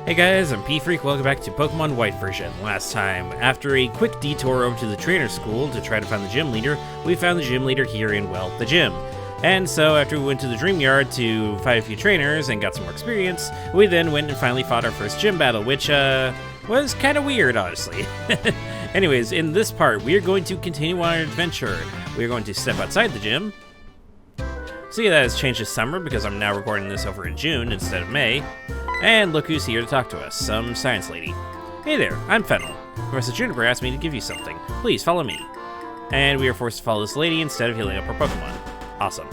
Hey guys, I'm P-Freak, welcome back to Pokemon White version. Last time, after a quick detour over to the trainer school to try to find the gym leader, we found the gym leader here in, well, the gym. And so after we went to the Dream Yard to fight a few trainers and got some more experience, we then went and finally fought our first gym battle, which was kind of weird, honestly. Anyways, in this part, we are going to continue on our adventure. We are going to step outside the gym. See, that has changed this summer because I'm now recording this over in June instead of May. And look who's here to talk to us, some science lady. Hey there, I'm Fennel. Professor Juniper asked me to give you something. Please follow me. And we are forced to follow this lady instead of healing up our Pokemon. Awesome.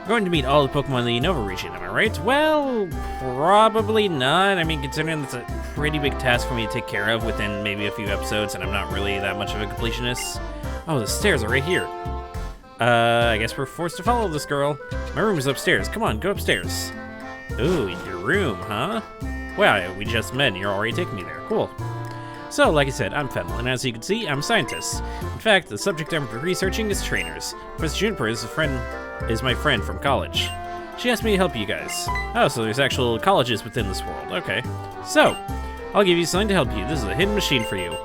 We're going to meet all the Pokemon in the Unova region, am I right? Well, probably not. I mean, considering it's a pretty big task for me to take care of within maybe a few episodes, and I'm not really that much of a completionist. Oh, the stairs are right here. I guess we're forced to follow this girl. My room is upstairs. Come on, go upstairs. Ooh, your room, huh? Wow, we just met and you're already taking me there. Cool. So, like I said, I'm Fennel, and as you can see, I'm a scientist. In fact, the subject I'm researching is trainers. Professor Juniper is my friend from college. She asked me to help you guys. Oh, so there's actual colleges within this world. Okay. So, I'll give you something to help you. This is a hidden machine for you.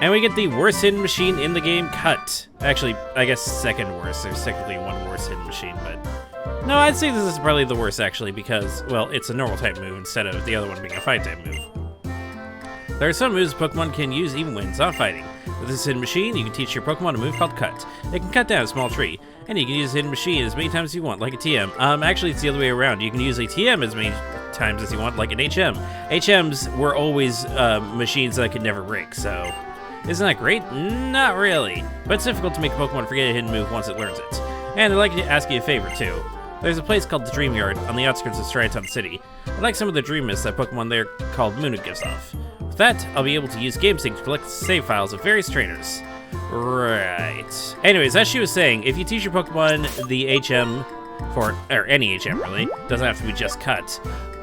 And we get the worst hidden machine in the game, Cut. Actually, I guess second worst. There's technically one worse hidden machine, but... No, I'd say this is probably the worst, actually, because, well, it's a normal type move instead of the other one being a fight type move. There are some moves Pokemon can use even when it's not fighting. With this hidden machine, you can teach your Pokemon a move called Cut. It can cut down a small tree, and you can use the hidden machine as many times as you want, like a TM. Actually, it's the other way around. You can use a TM as many times as you want, like an HM. HMs were always machines that could never break, so... Isn't that great? Not really. But it's difficult to make a Pokemon forget a hidden move once it learns it. And I'd like to ask you a favor, too. There's a place called the Dream Yard on the outskirts of Striaton City. I like some of the Dream Mists that Pokemon there called Muna gives off. With that, I'll be able to use GameSync to collect save files of various trainers. Right. Anyways, as she was saying, if you teach your Pokemon the HM, or any HM really, doesn't have to be just Cut,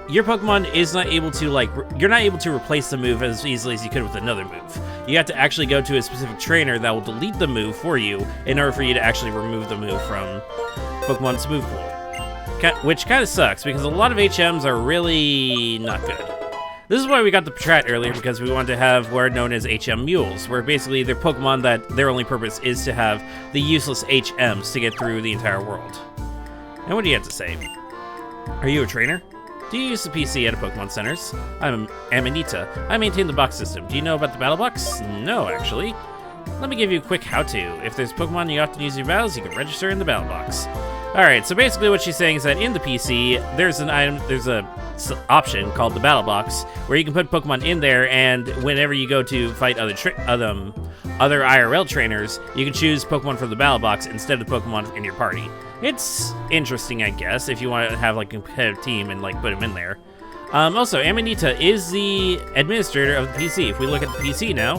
your Pokemon is not able to, you're not able to replace the move as easily as you could with another move. You have to actually go to a specific trainer that will delete the move for you in order for you to actually remove the move from Pokemon's move pool. Which kind of sucks, because a lot of HMs are really not good. This is why we got the Patrat earlier, because we wanted to have what are known as HM Mules, where basically they're Pokemon that their only purpose is to have the useless HMs to get through the entire world. And what do you have to say? Are you a trainer? Do you use the PC at a Pokemon Centers? I'm Amanita. I maintain the box system. Do you know about the battle box? No, actually. Let me give you a quick how-to. If there's Pokemon you often use in your battles, you can register in the battle box. Alright, so basically what she's saying is that in the PC, there's a option called the battle box, where you can put Pokemon in there, and whenever you go to fight other IRL trainers, you can choose Pokemon from the battle box instead of Pokemon in your party. It's interesting, I guess, if you want to have like a competitive team and like put them in there. Also, Amanita is the administrator of the PC. If we look at the PC now,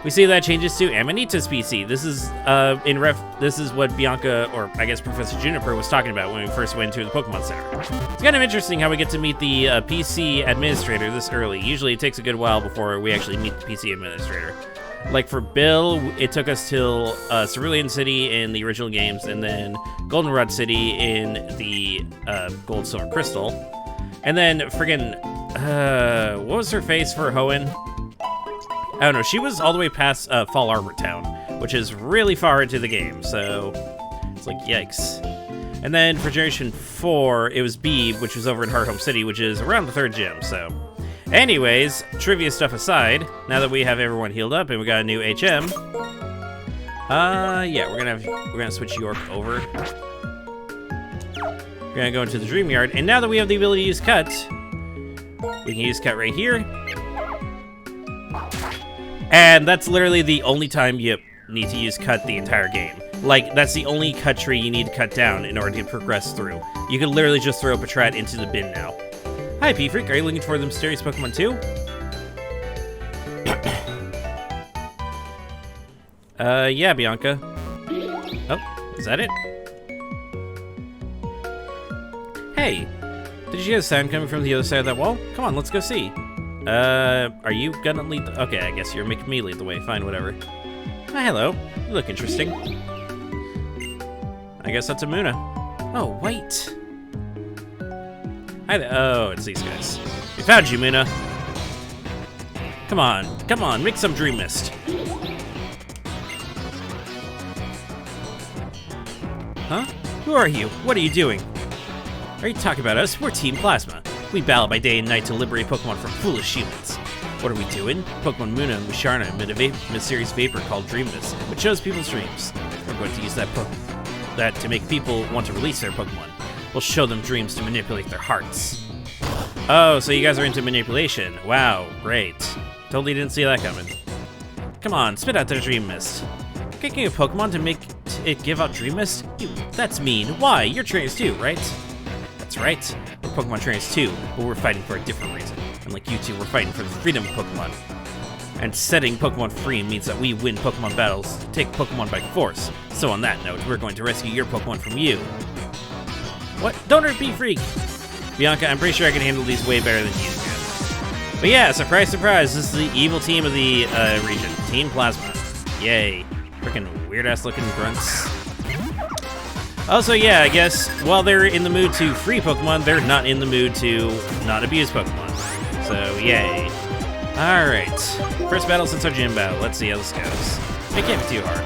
we see that changes to Amanita's PC. This is this is what Bianca, or I guess Professor Juniper, was talking about when we first went to the Pokemon Center. It's kind of interesting how we get to meet the PC administrator this early. Usually it takes a good while before we actually meet the PC administrator. Like for Bill, it took us till Cerulean City in the original games, and then Goldenrod City in the Gold, Silver, Crystal. And then friggin', what was her face for Hoenn? I don't know, she was all the way past Fall Arbor Town, which is really far into the game, so it's like, yikes. And then for Generation 4, it was Beeb, which was over in Heart Home City, which is around the 3rd gym, so... Anyways, trivia stuff aside, now that we have everyone healed up and we got a new HM, yeah, we're gonna switch York over. We're gonna go into the Dream Yard, and now that we have the ability to use Cut, we can use Cut right here. And that's literally the only time you need to use Cut the entire game. Like, that's the only cut tree you need to cut down in order to progress through. You can literally just throw Patrat into the bin now. Hi, P-Freak. Are you looking for the mysterious Pokemon too? Yeah, Bianca. Oh, is that it? Hey, did you hear a sound coming from the other side of that wall? Come on, let's go see. Are you gonna lead the... Okay, I guess you're making me lead the way. Fine, whatever. Ah, hello. You look interesting. I guess that's a Muna. Oh, wait. Hi there. Oh, it's these guys. We found you, Muna. Come on, make some dream mist. Huh? Who are you? What are you doing? Are you talking about us? We're Team Plasma. We battle by day and night to liberate Pokemon from foolish humans. What are we doing? Pokemon Muna and Musharna emit a mysterious vapor called Dream Mist, which shows people's dreams. We're going to use that to make people want to release their Pokemon. We'll show them dreams to manipulate their hearts. Oh, so you guys are into manipulation. Wow, great. Totally didn't see that coming. Come on, spit out their Dream Mist. Kicking a Pokemon to make it give out Dream Mist? That's mean. Why? You're trainers too, right? That's right. We're Pokemon trainers too, but we're fighting for a different reason. And like you two, we're fighting for the freedom of Pokemon. And setting Pokemon free means that we win Pokemon battles, take Pokemon by force. So on that note, we're going to rescue your Pokemon from you. What? Don't hurt me, freak! Bianca, I'm pretty sure I can handle these way better than you can. But yeah, surprise, surprise, this is the evil team of the region. Team Plasma. Yay. Freaking weird-ass looking grunts. Also, yeah, I guess while they're in the mood to free Pokemon, they're not in the mood to not abuse Pokemon. So, yay. Alright. First battle since our gym battle. Let's see how this goes. It can't be too hard.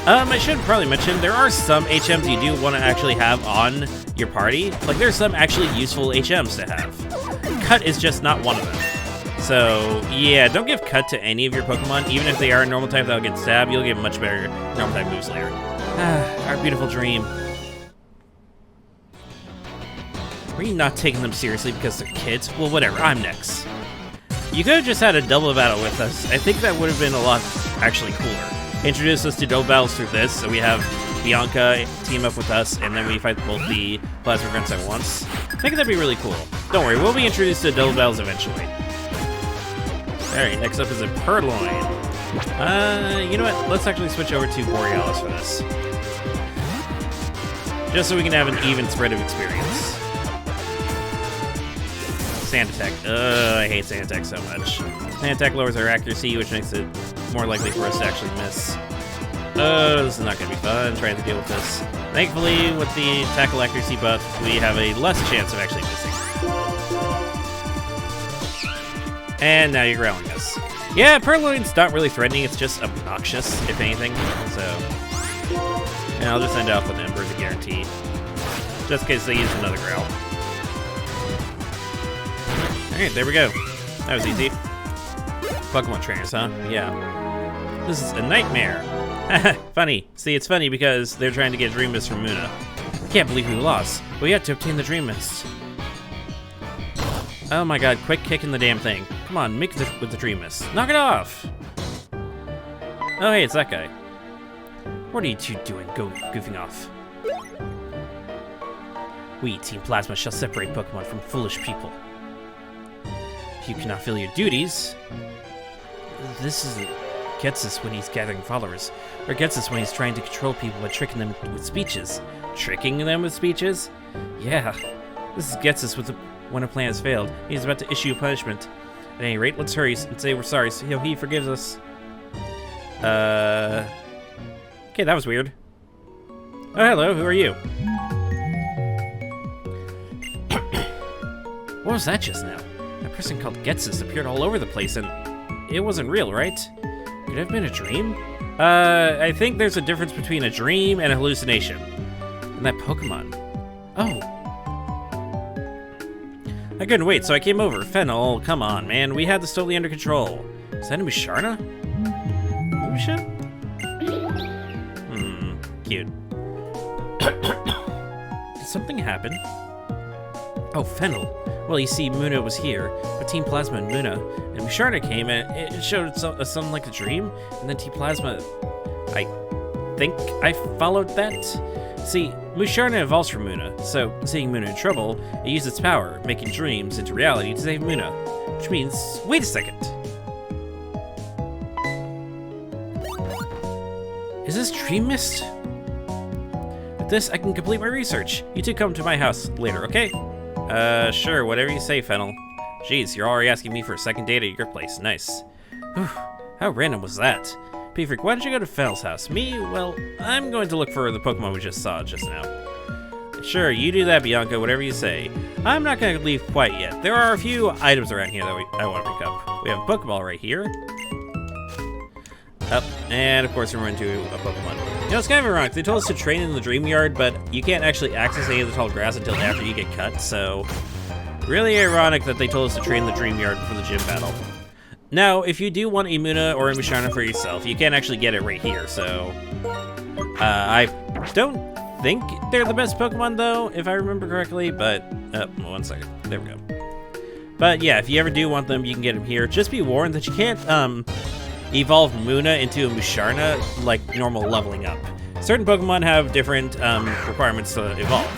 I should probably mention, there are some HMs you do want to actually have on your party. Like, there's some actually useful HMs to have. Cut is just not one of them. So, yeah, don't give Cut to any of your Pokemon. Even if they are normal type that'll get stabbed, you'll get much better normal type moves later. Our beautiful dream. Were you not taking them seriously because they're kids? Well, whatever, I'm next. You could have just had a double battle with us. I think that would have been a lot actually cooler. Introduce us to double battles through this, so we have Bianca team up with us, and then we fight both the Plasma Grunts at once. I think that'd be really cool. Don't worry, we'll be introduced to double battles eventually. Alright, next up is a Purloin. You know what? Let's actually switch over to Borealis for this. Just so we can have an even spread of experience. Sand Attack. I hate Sand Attack so much. Sand Attack lowers our accuracy, which makes it more likely for us to actually miss. This is not going to be fun, trying to deal with this. Thankfully, with the tackle accuracy buff, we have a less chance of actually missing. And now you're growling us. Yeah, Purloin's not really threatening, it's just obnoxious, if anything. So, and I'll just end off with Ember to guarantee. Just in case they use another growl. Alright, there we go. That was easy. Pokemon trainers, huh? Yeah. This is a nightmare. Funny. See, it's funny because they're trying to get Dream Mist from Muna. I can't believe we lost. We had to obtain the Dream Mist. Oh my god, quick kick in the damn thing. Come on, make it with the Dream Mist. Knock it off! Oh hey, it's that guy. What are you two doing, goofing off? We, Team Plasma, shall separate Pokemon from foolish people. If you cannot fill your duties... This is... gets us when he's gathering followers. Or gets us when he's trying to control people by tricking them with speeches. Tricking them with speeches? Yeah. This gets us with when a plan has failed. He's about to issue a punishment. At any rate, let's hurry and say we're sorry so he forgives us. Okay, that was weird. Oh, hello, who are you? What was that just now? That person called Getsus appeared all over the place and it wasn't real, right? Could it have been a dream? I think there's a difference between a dream and a hallucination. And that Pokemon. Oh. I couldn't wait, so I came over. Fennel, come on, man. We had this totally under control. Is that a Musharna? Musha? Cute. Did something happen? Oh, Fennel. Well, you see, Muna was here, but Team Plasma and Muna, and Musharna came, and it showed something like a dream, and then Team Plasma, I think I followed that? See, Musharna evolves from Muna, so seeing Muna in trouble, it used its power, making dreams into reality to save Muna. Which means, wait a second. Is this Dream Mist? With this, I can complete my research. You two come to my house later, okay? Sure, whatever you say, Fennel. Jeez, you're already asking me for a second date at your place. Nice. Whew, how random was that? P-Freak, why did you go to Fennel's house? Me? Well, I'm going to look for the Pokemon we just saw just now. Sure, you do that, Bianca, whatever you say. I'm not gonna leave quite yet. There are a few items around here that I want to pick up. We have a Pokeball right here. Up, and of course we're into a Pokemon. You know, it's kind of ironic. They told us to train in the Dream Yard, but you can't actually access any of the tall grass until after you get cut, so... Really ironic that they told us to train in the Dream Yard for the gym battle. Now, if you do want a Munna or a Musharna for yourself, you can't actually get it right here, so... I don't think they're the best Pokemon, though, if I remember correctly, but... one second. There we go. But yeah, if you ever do want them, you can get them here. Just be warned that you can't, evolve Munna into a Musharna like normal leveling up. Certain Pokemon have different requirements to evolve.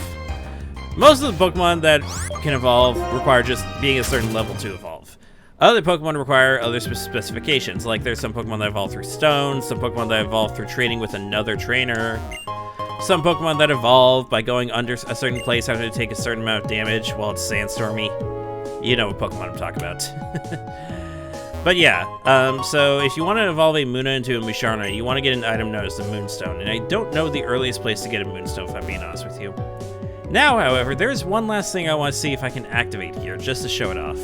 Most of the Pokemon that can evolve require just being a certain level to evolve. Other Pokemon require other specifications, like there's some Pokemon that evolve through stones, some Pokemon that evolve through training with another trainer, some Pokemon that evolve by going under a certain place having to take a certain amount of damage while it's sandstormy. You know what Pokemon I'm talking about. But yeah, so if you want to evolve a Munna into a Musharna, you want to get an item known as the Moonstone, and I don't know the earliest place to get a Moonstone, if I'm being honest with you. Now, however, there's one last thing I want to see if I can activate here, just to show it off.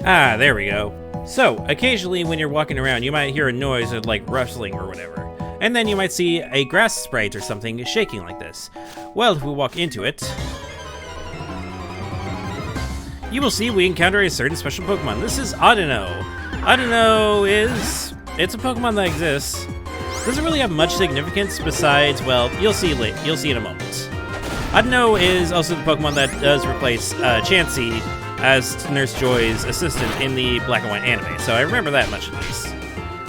Ah, there we go. So, occasionally when you're walking around, you might hear a noise of, like, rustling or whatever, and then you might see a grass sprite or something shaking like this. Well, if we walk into it... you will see we encounter a certain special Pokemon. This is Audino. Audino it's a Pokemon that exists. Doesn't really have much significance besides, well, you'll see in a moment. Audino is also the Pokemon that does replace Chansey as Nurse Joy's assistant in the Black and White anime, so I remember that much at least.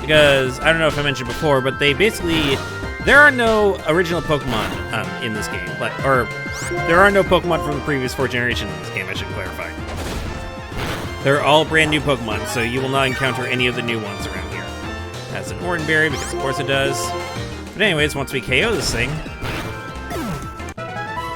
Because, I don't know if I mentioned before, but there are no original Pokemon in this game, or there are no Pokemon from the previous 4 generations in this game, I should clarify. They're all brand new Pokemon, so you will not encounter any of the new ones around here. It has an Ornberry, because of course it does. But anyways, once we KO this thing,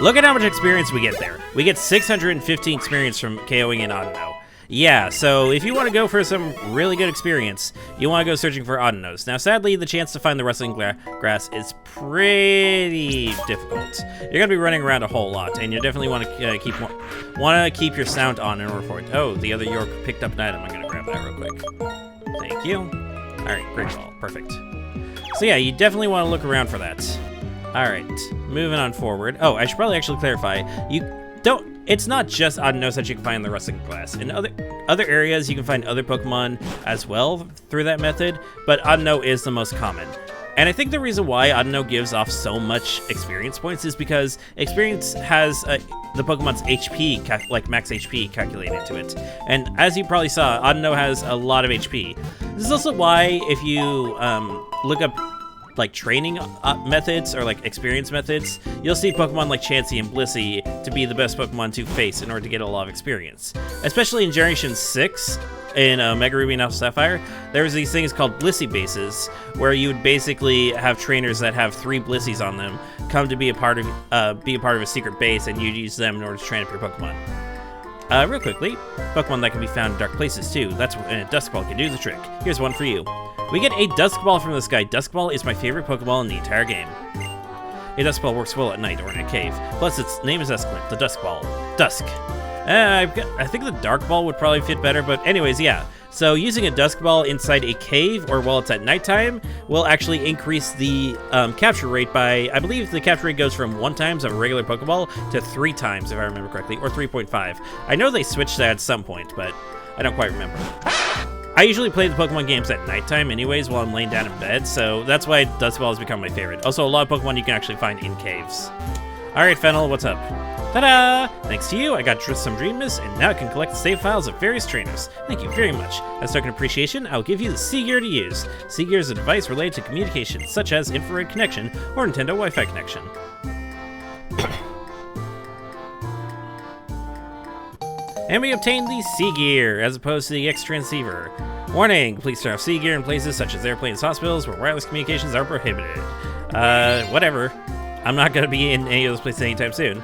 look at how much experience we get there. We get 615 experience from KOing an Audino. Yeah, so if you want to go for some really good experience, you want to go searching for Audinos. Now, sadly, the chance to find the rustling grass is pretty difficult. You're going to be running around a whole lot, and you definitely want to keep your sound on in order for it. Oh, the other York picked up an item. I'm going to grab that real quick. Thank you. All right, great ball. Perfect. So yeah, you definitely want to look around for that. All right, moving on forward. Oh, I should probably actually clarify. It's not just Audinos that you can find in the rustling grass. In other areas, you can find other Pokemon as well through that method, but Audino is the most common. And I think the reason why Audino gives off so much experience points is because experience has the Pokemon's HP, like max HP, calculated into it. And as you probably saw, Audino has a lot of HP. This is also why if you look up like training methods or like experience methods, you'll see Pokemon like Chansey and Blissey to be the best Pokemon to face in order to get a lot of experience. Especially in Generation 6 in Mega Ruby and Alpha Sapphire, there was these things called Blissey bases, where you would basically have trainers that have 3 Blisseys on them come to be a part of a secret base, and you'd use them in order to train up your Pokemon. Real quickly, Pokemon that can be found in dark places too. That's when a Duskball can do the trick. Here's one for you. We get a Duskball from this guy. Duskball is my favorite Pokeball in the entire game. A Duskball works well at night or in a cave. Plus, its name is Escalent, the Duskball. Dusk. I think the Dark Ball would probably fit better, but anyways, yeah. So using a Duskball inside a cave or while it's at nighttime will actually increase the capture rate by, I believe the capture rate goes from 1 times of a regular Pokeball to 3 times, if I remember correctly, or 3.5. I know they switched that at some point, but I don't quite remember. I usually play the Pokemon games at nighttime anyways while I'm laying down in bed, so that's why Duskball has become my favorite. Also, a lot of Pokemon you can actually find in caves. Alright, Fennel, what's up? Ta-da! Thanks to you, I got some Dream Mist, and now I can collect the save files of various trainers. Thank you very much. As token appreciation, I'll give you the Seagear to use. Seagear is a device related to communication, such as infrared connection or Nintendo Wi-Fi connection. And we obtained the Seagear, as opposed to the X-Transceiver. Warning, please turn off Seagear in places such as airplanes, hospitals, where wireless communications are prohibited. Whatever. I'm not going to be in any of those places anytime soon.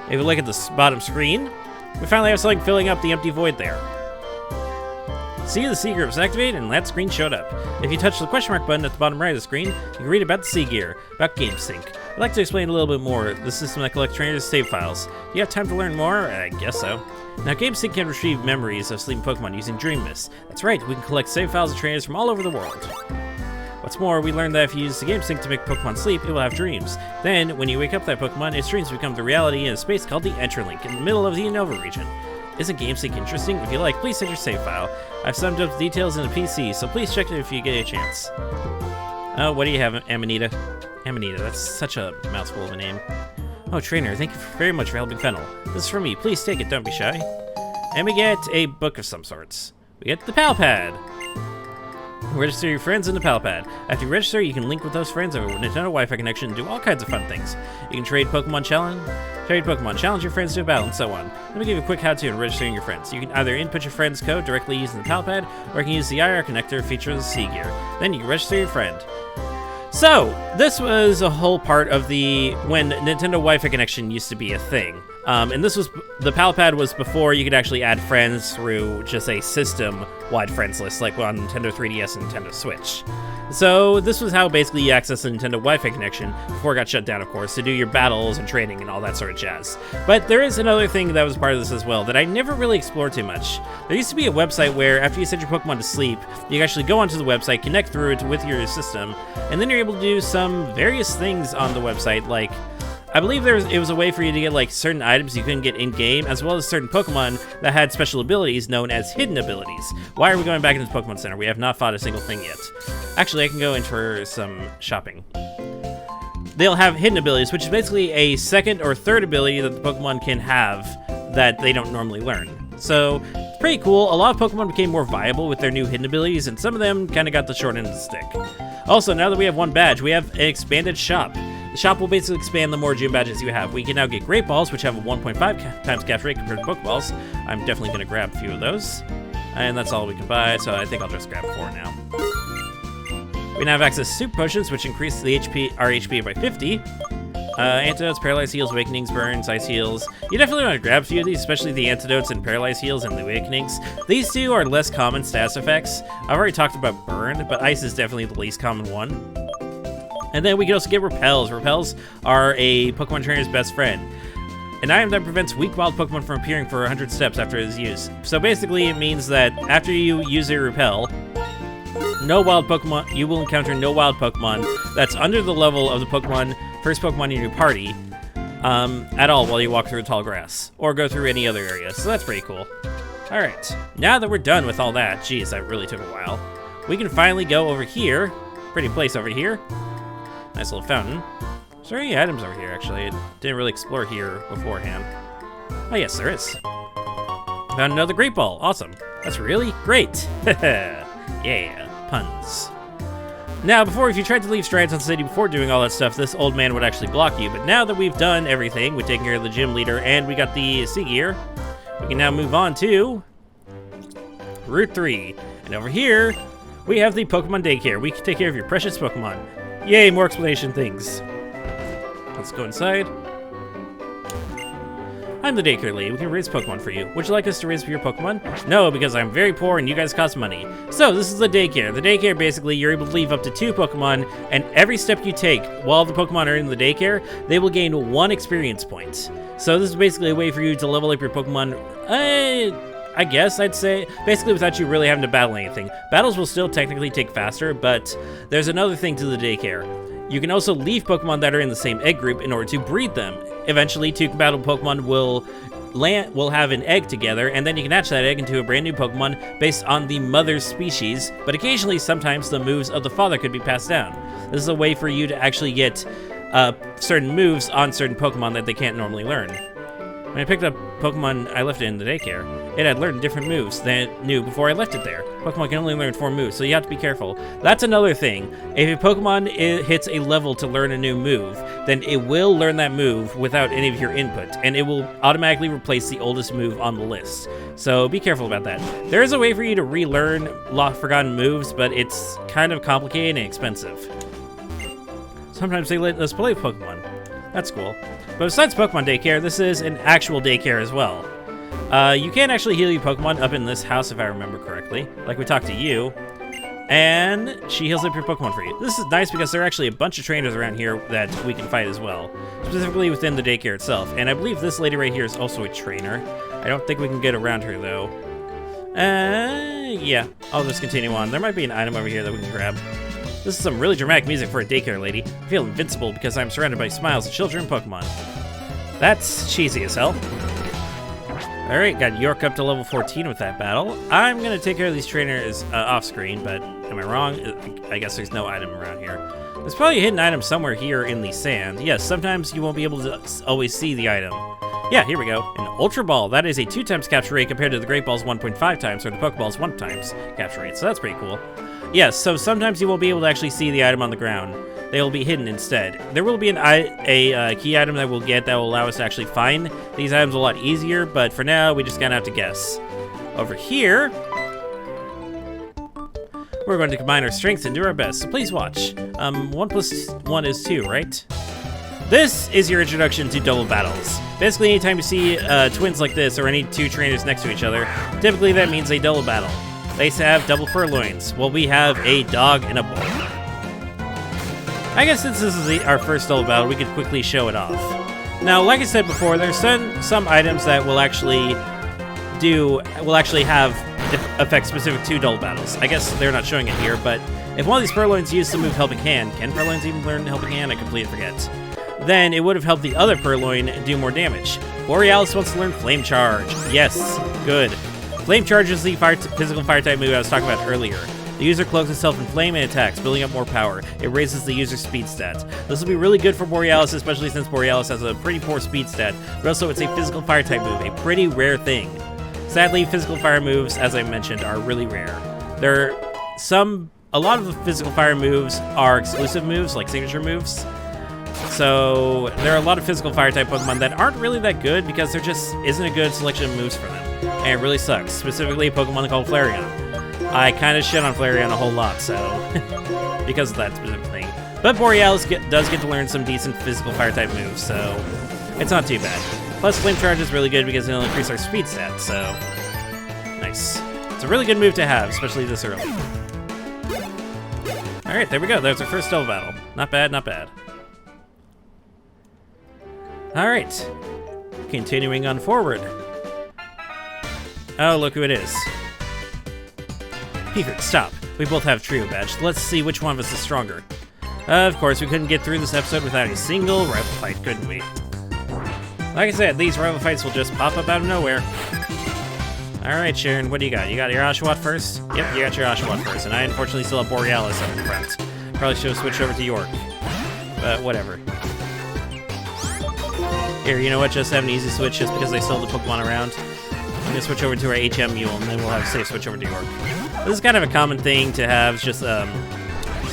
If we look at the bottom screen, we finally have something filling up the empty void there. See, the sea gear was activated and that screen showed up. If you touch the question mark button at the bottom right of the screen, you can read about the sea gear, about GameSync. I'd like to explain a little bit more the system that collects trainers' save files. Do you have time to learn more? I guess so. Now, GameSync can retrieve memories of sleeping Pokemon using Dream Mist. That's right, we can collect save files of trainers from all over the world. What's more, we learned that if you use the GameSync to make Pokemon sleep, it will have dreams. Then, when you wake up that Pokemon, its dreams become the reality in a space called the Enterlink in the middle of the Unova region. Isn't GameSync interesting? If you like, please send your save file. I've summed up the details in the PC, so please check it if you get a chance. Oh, what do you have, Amanita? Amanita, that's such a mouthful of a name. Oh, trainer, thank you very much for helping Fennel. This is for me. Please take it, don't be shy. And we get a book of some sorts. We get the Pal Pad. Register your friends in the Pal Pad. After you register, you can link with those friends over Nintendo Wi-Fi connection and do all kinds of fun things. You can trade Pokemon, challenge your friends to a battle, and so on. Let me give you a quick how-to on registering your friends. You can either input your friend's code directly using the Pal Pad, or you can use the IR connector feature of the Sea Gear. Then you can register your friend. So, this was a whole part of when Nintendo Wi-Fi connection used to be a thing. And this was, the Pal Pad was before you could actually add friends through just a system-wide friends list, like on Nintendo 3DS and Nintendo Switch. So this was how basically you access the Nintendo Wi-Fi connection, before it got shut down, of course, to do your battles and training and all that sort of jazz. But there is another thing that was part of this as well, that I never really explored too much. There used to be a website where, after you send your Pokemon to sleep, you can actually go onto the website, connect through it with your system, and then you're able to do some various things on the website, like, I believe it was a way for you to get like certain items you couldn't get in-game, as well as certain Pokemon that had special abilities known as hidden abilities. Why are we going back into the Pokemon Center? We have not fought a single thing yet. Actually, I can go in for some shopping. They'll have hidden abilities, which is basically a second or third ability that the Pokemon can have that they don't normally learn. So, it's pretty cool. A lot of Pokemon became more viable with their new hidden abilities, and some of them kind of got the short end of the stick. Also, now that we have one badge, we have an expanded shop. The shop will basically expand the more gym badges you have. We can now get Great Balls, which have a 1.5 times capture rate compared to Pokeballs. I'm definitely going to grab a few of those. And that's all we can buy, so I think I'll just grab 4 now. We now have access to Super Potions, which increase our HP by 50. Antidotes, Paralyzed Heals, Awakenings, Burns, Ice Heals. You definitely want to grab a few of these, especially the Antidotes and Paralyzed Heals and the Awakenings. These two are less common status effects. I've already talked about Burn, but Ice is definitely the least common one. And then we can also get Repels. Repels are a Pokemon trainer's best friend. An item that prevents weak wild Pokemon from appearing for 100 steps after it is used. So basically it means that after you use a Repel, you will encounter no wild Pokemon that's under the level of the first Pokemon in your party at all while you walk through tall grass, or go through any other area, so that's pretty cool. Alright, now that we're done with all that, geez, that really took a while, we can finally go over here, pretty place over here. Nice little fountain. Is there any items over here, actually? I didn't really explore here beforehand. Oh, yes, there is. Found another Great Ball. Awesome. That's really great. Yeah, puns. Now, if you tried to leave Strides on City before doing all that stuff, this old man would actually block you. But now that we've done everything, we've taken care of the gym leader, and we got the Sea Gear, we can now move on to Route 3. And over here, we have the Pokemon Daycare. We can take care of your precious Pokemon. Yay, more explanation things. Let's go inside. I'm the daycare lady. We can raise Pokemon for you. Would you like us to raise for your Pokemon? No, because I'm very poor and you guys cost money. So, this is the daycare. The daycare, basically, you're able to leave up to 2 Pokemon, and every step you take while the Pokemon are in the daycare, they will gain 1 experience point. So, this is basically a way for you to level up your Pokemon, I guess I'd say, basically without you really having to battle anything. Battles will still technically take faster, but there's another thing to the daycare. You can also leave Pokemon that are in the same egg group in order to breed them. Eventually, 2 compatible Pokemon will have an egg together, and then you can hatch that egg into a brand new Pokemon based on the mother's species, but occasionally, sometimes the moves of the father could be passed down. This is a way for you to actually get certain moves on certain Pokemon that they can't normally learn. When I picked up Pokemon I left it in the daycare, it had learned different moves than it knew before I left it there. Pokemon can only learn 4 moves, so you have to be careful. That's another thing. If a Pokemon hits a level to learn a new move, then it will learn that move without any of your input, and it will automatically replace the oldest move on the list. So be careful about that. There is a way for you to relearn forgotten moves, but it's kind of complicated and expensive. Sometimes they let us play Pokemon. That's cool. But besides Pokemon Daycare, this is an actual daycare as well. You can actually heal your Pokemon up in this house if I remember correctly. Like we talked to you. And she heals up your Pokemon for you. This is nice because there are actually a bunch of trainers around here that we can fight as well. Specifically within the daycare itself. And I believe this lady right here is also a trainer. I don't think we can get around her though. Yeah, I'll just continue on. There might be an item over here that we can grab. This is some really dramatic music for a daycare lady. I feel invincible because I'm surrounded by smiles of children and Pokemon. That's cheesy as hell. Alright, got York up to level 14 with that battle. I'm gonna take care of these trainers off screen, but am I wrong? I guess there's no item around here. There's probably a hidden item somewhere here in the sand. Yes, sometimes you won't be able to always see the item. Yeah, here we go. An Ultra Ball. That is a 2 times capture rate compared to the Great Ball's 1.5 times, or the Pokeball's 1 times capture rate, so that's pretty cool. Yes, so sometimes you won't be able to actually see the item on the ground. They will be hidden instead. There will be a key item that we'll get that will allow us to actually find these items a lot easier, but for now, we just kind of have to guess. Over here, we're going to combine our strengths and do our best, so please watch. 1 plus 1 is 2, right? This is your introduction to double battles. Basically, anytime you see twins like this, or any 2 trainers next to each other, typically that means a double battle. They have double purloins. Well, we have a dog and a bull. I guess since this is our first double battle, we could quickly show it off. Now, like I said before, there's some items that will actually affect specific to double battles. I guess they're not showing it here, but if one of these purloins used the move Helping Hand, can purloins even learn Helping Hand? I completely forget. Then it would have helped the other purloin do more damage. Borealis wants to learn Flame Charge. Yes, good. Flame Charge is the physical fire type move I was talking about earlier. The user cloaks itself in flame and attacks, building up more power. It raises the user's speed stat. This will be really good for Borealis, especially since Borealis has a pretty poor speed stat, but also it's a physical fire type move, a pretty rare thing. Sadly, physical fire moves, as I mentioned, are really rare. A lot of the physical fire moves are exclusive moves, like signature moves. So there are a lot of physical fire type Pokemon that aren't really that good because there just isn't a good selection of moves for them. And it really sucks, specifically a Pokemon called Flareon. I kind of shit on Flareon a whole lot, so because of that specific thing. But Borealis does get to learn some decent physical fire type moves, so it's not too bad. Plus, Flame Charge is really good because it'll increase our speed stat, so nice. It's a really good move to have, especially this early. All right, there we go. There's our first double battle. Not bad, not bad. All right, continuing on forward. Oh, look who it is. Peter, stop. We both have Trio Badge. Let's see which one of us is stronger. Of course, we couldn't get through this episode without a single rival fight, couldn't we? Like I said, these rival fights will just pop up out of nowhere. Alright, Sharon, what do you got? You got your Oshawott first? Yep, you got your Oshawott first, and I unfortunately still have Borealis up in front. Probably should have switched over to York. But whatever. Here, you know what? Just have an easy switch just because they still have the Pokemon around. I'm gonna switch over to our HM Mule, and then we'll have a safe switch over to York. This is kind of a common thing to have, just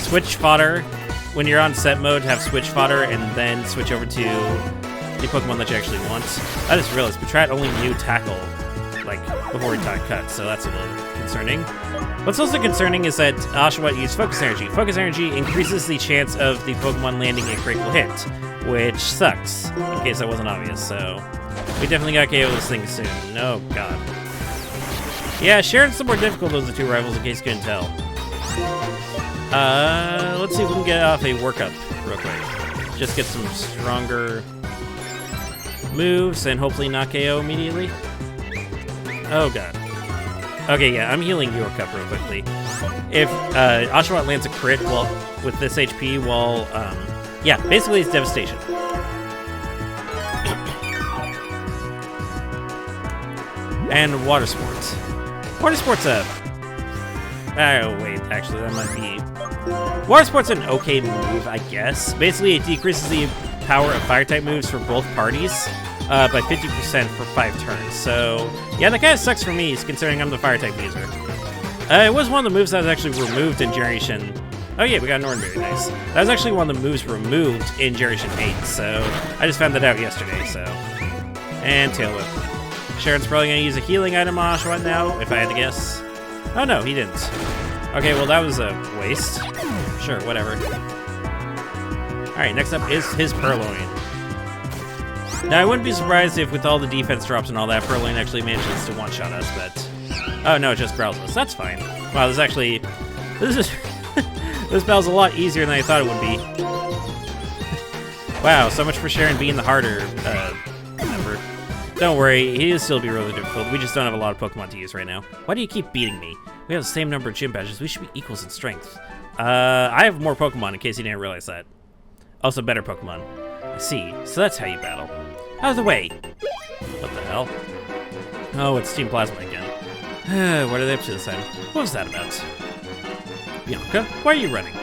switch fodder. When you're on set mode, have switch fodder, and then switch over to the Pokemon that you actually want. I just realized Patrat only knew Tackle, like, before he got cut, so that's a little concerning. What's also concerning is that Oshawott used Focus Energy. Focus Energy increases the chance of the Pokemon landing a critical hit, which sucks, in case that wasn't obvious, so we definitely gotta KO this thing soon. Oh, God. Yeah, Sharon's the more difficult of the 2 rivals, in case you couldn't tell. Let's see if we can get off a workup real quick. Just get some stronger moves and hopefully not KO immediately. Oh, God. Okay, yeah, I'm healing York up real quickly. If Oshawott lands a crit with this HP, yeah, basically it's devastation. And Water Sports. Water Sports oh wait, actually that might be... Water Sports an okay move, I guess. Basically, it decreases the power of fire-type moves for both parties by 50% for 5 turns. So, yeah, that kind of sucks for me, considering I'm the fire-type user. It was one of the moves that was actually removed in Generation... Oh yeah, we got Nornberry, nice. That was actually one of the moves removed in Generation 8, so I just found that out yesterday, so... And Tail Whip. Sharon's probably going to use a healing item on Oshawott now, if I had to guess. Oh no, he didn't. Okay, well that was a waste. Sure, whatever. Alright, next up is his Purloin. Now, I wouldn't be surprised if with all the defense drops and all that, Furlane actually manages to one-shot us, but... Oh, no, it just growls us. That's fine. Wow, this is actually... This is... This battle's a lot easier than I thought it would be. Wow, so much for Sharon being the harder member. Don't worry, he'll still be really difficult. We just don't have a lot of Pokemon to use right now. Why do you keep beating me? We have the same number of gym badges. We should be equals in strength. I have more Pokemon, in case you didn't realize that. Also, better Pokemon. I see. So that's how you battle. Out of the way! What the hell? Oh, it's Team Plasma again. What are they up to this time? What was that about? Bianca, why are you running?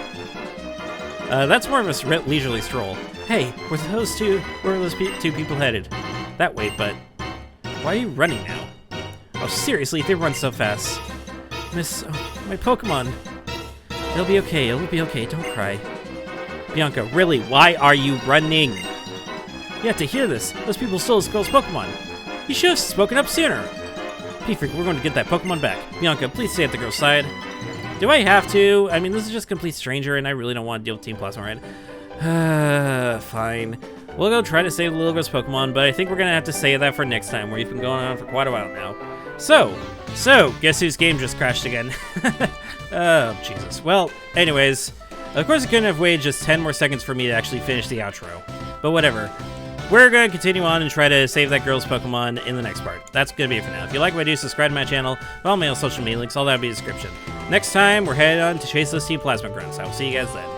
That's more of a leisurely stroll. Hey, where are those two people headed? That way, but why are you running now? Oh, seriously, they run so fast. Miss, my Pokemon. It'll be okay, don't cry. Bianca, really, why are you running? You have to hear this. Those people stole this girl's Pokemon. You should have spoken up sooner. P-Freak, we're going to get that Pokemon back. Bianca, please stay at the girl's side. Do I have to? I mean, this is just a complete stranger, and I really don't want to deal with Team Plasma, right? Fine. We'll go try to save the little girl's Pokemon, but I think we're going to have to save that for next time. We've been going on for quite a while now. So, guess whose game just crashed again? Oh, Jesus. Well, anyways, of course I couldn't have waited just 10 more seconds for me to actually finish the outro. But whatever. We're going to continue on and try to save that girl's Pokemon in the next part. That's going to be it for now. If you like what I do, subscribe to my channel, follow me on social media links, all that will be in the description. Next time, we're headed on to chase those Team Plasma grunts. I will see you guys then.